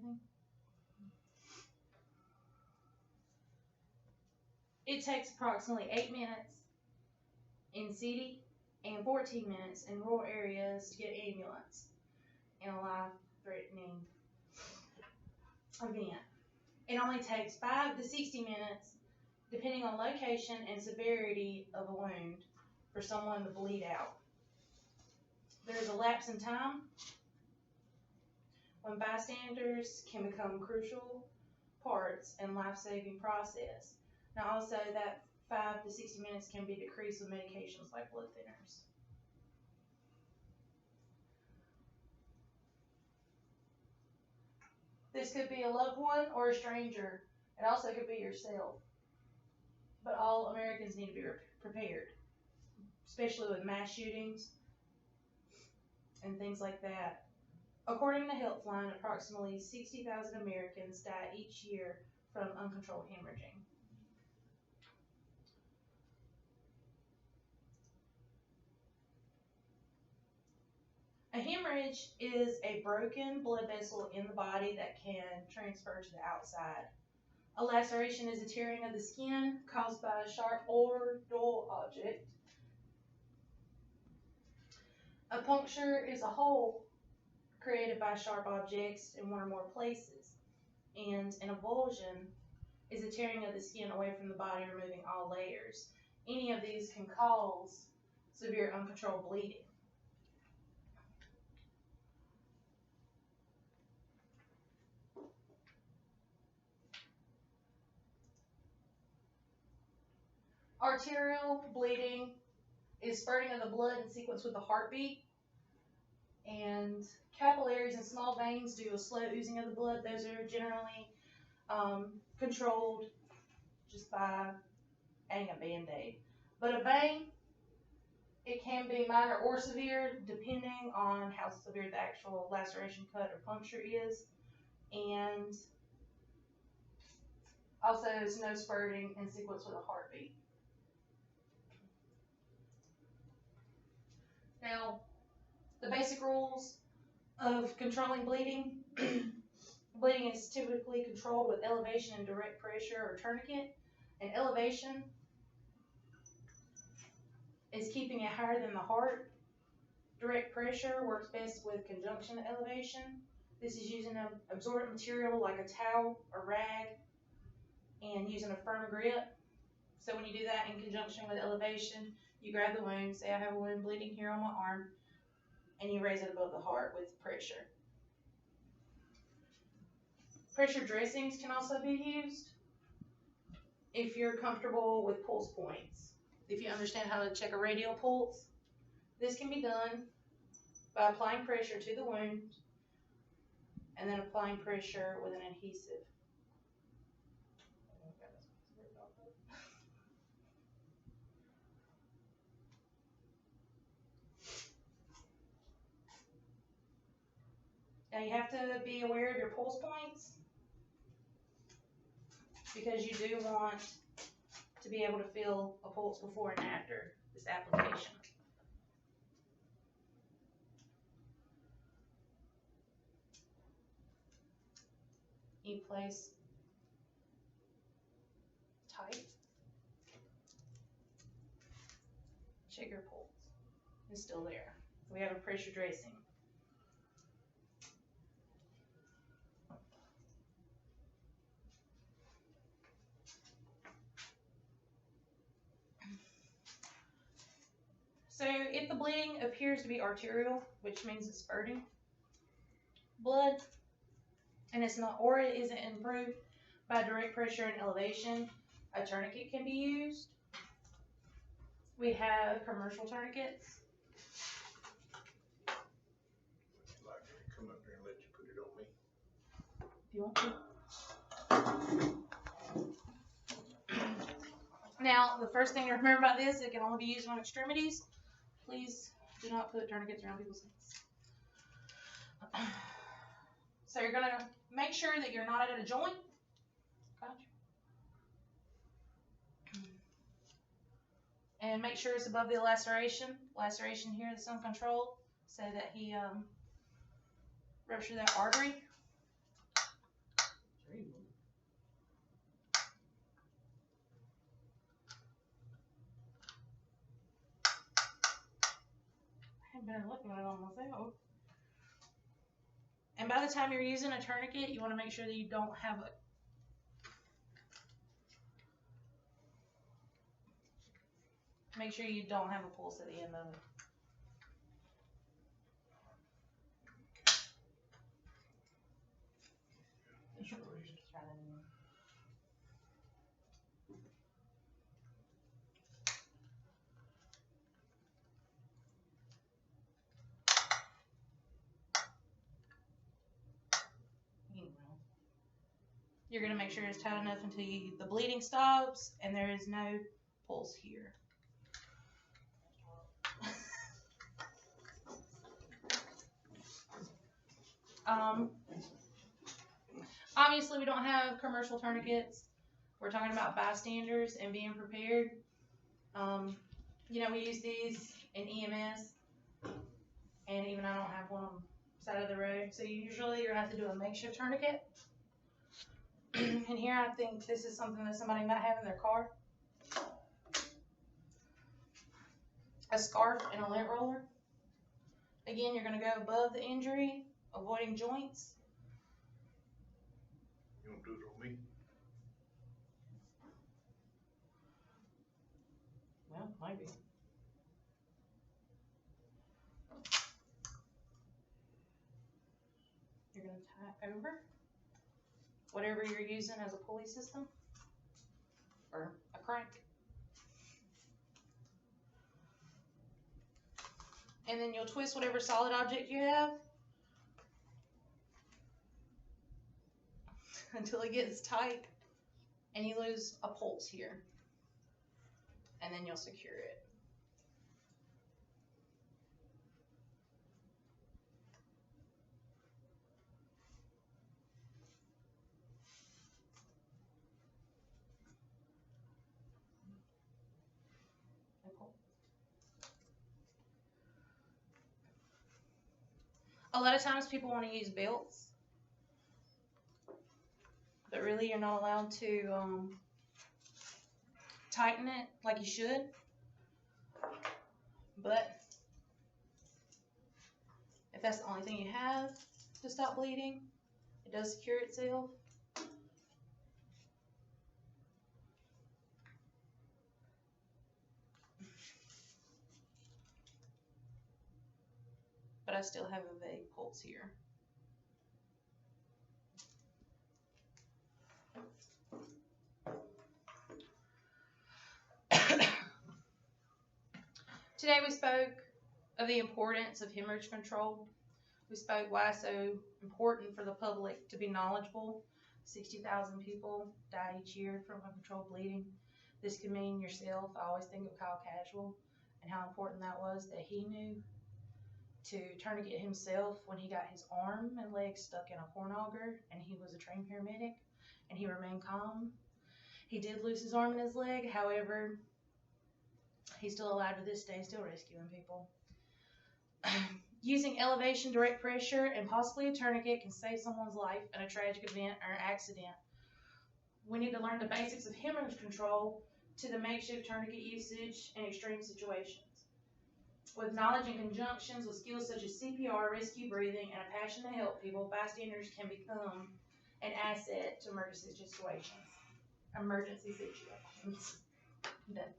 anything? It takes approximately 8 minutes in city and 14 minutes in rural areas to get ambulance in a life-threatening event. It only takes 5 to 60 minutes, depending on location and severity of a wound, for someone to bleed out. There's a lapse in time when bystanders can become crucial parts in life-saving process. Now also that 5 to 60 minutes can be decreased with medications like blood thinners. This could be a loved one or a stranger. It also could be yourself. But all Americans need to be prepared, especially with mass shootings and things like that. According to Healthline, approximately 60,000 Americans die each year from uncontrolled hemorrhaging. A hemorrhage is a broken blood vessel in the body that can transfer to the outside. A laceration is a tearing of the skin caused by a sharp or dull object. A puncture is a hole created by sharp objects in one or more places. And an avulsion is a tearing of the skin away from the body, removing all layers. Any of these can cause severe uncontrolled bleeding. Arterial bleeding is spurting of the blood in sequence with the heartbeat. And capillaries and small veins do a slow oozing of the blood. Those are generally controlled just by adding a Band-Aid. But a vein, it can be minor or severe depending on how severe the actual laceration, cut, or puncture is. And also there's no spurting in sequence with a heartbeat. Now, the basic rules of controlling bleeding. Bleeding is typically controlled with elevation and direct pressure or tourniquet. And elevation is keeping it higher than the heart. Direct pressure works best with conjunction elevation. This is using an absorbent material like a towel or rag and using a firm grip. So when you do that in conjunction with elevation, you grab the wound, say I have a wound bleeding here on my arm, and you raise it above the heart with pressure. Pressure dressings can also be used if you're comfortable with pulse points. If you understand how to check a radial pulse, this can be done by applying pressure to the wound and then applying pressure with an adhesive. Now you have to be aware of your pulse points because you do want to be able to feel a pulse before and after this application. You place tight, check your pulse. It's still there. We have a pressure dressing. So if the bleeding appears to be arterial, which means it's spurting blood, and it's not, or it isn't improved by direct pressure and elevation, a tourniquet can be used. We have commercial tourniquets. I'd like to come up there and let you put it on me. If you want to. Now, the first thing to remember about this, it can only be used on extremities. Please do not put tourniquets around people's necks. So you're going to make sure that you're not at a joint. Gotcha. And make sure it's above the laceration. Laceration here that's uncontrolled, so that he ruptured that artery. I had better looking at it on myself. And by the time you're using a tourniquet, you want to make sure that you don't have a make sure you don't have a pulse at the end of it. It's released. Just try that in there. You're going to make sure it's tight enough until the bleeding stops and there is no pulse here. Obviously, we don't have commercial tourniquets. We're talking about bystanders and being prepared. We use these in EMS, and even I don't have one on the side of the road. So usually you're going to have to do a makeshift tourniquet. And here I think this is something that somebody might have in their car. A scarf and a lint roller. Again, you're going to go above the injury, avoiding joints. You want to do it on me? Well, maybe. You're going to tie over whatever you're using as a pulley system or a crank. And then you'll twist whatever solid object you have until it gets tight and you lose a pulse here. And then you'll secure it. A lot of times people want to use belts, but really you're not allowed to tighten it like you should. But if that's the only thing you have to stop bleeding, it does secure itself. But I still have a vague pulse here. Today we spoke of the importance of hemorrhage control. We spoke why it's so important for the public to be knowledgeable. 60,000 people die each year from uncontrolled bleeding. This could mean yourself. I always think of Kyle Casual and how important that was that he knew to tourniquet himself when he got his arm and leg stuck in a corn auger, and he was a trained paramedic and he remained calm. He did lose his arm and his leg, however, he's still alive to this day, still rescuing people. Using elevation, direct pressure, and possibly a tourniquet can save someone's life in a tragic event or accident. We need to learn the basics of hemorrhage control to the makeshift tourniquet usage in extreme situations. With knowledge in conjunctions with skills such as CPR, rescue breathing, and a passion to help people, bystanders can become an asset to emergency situations. Done.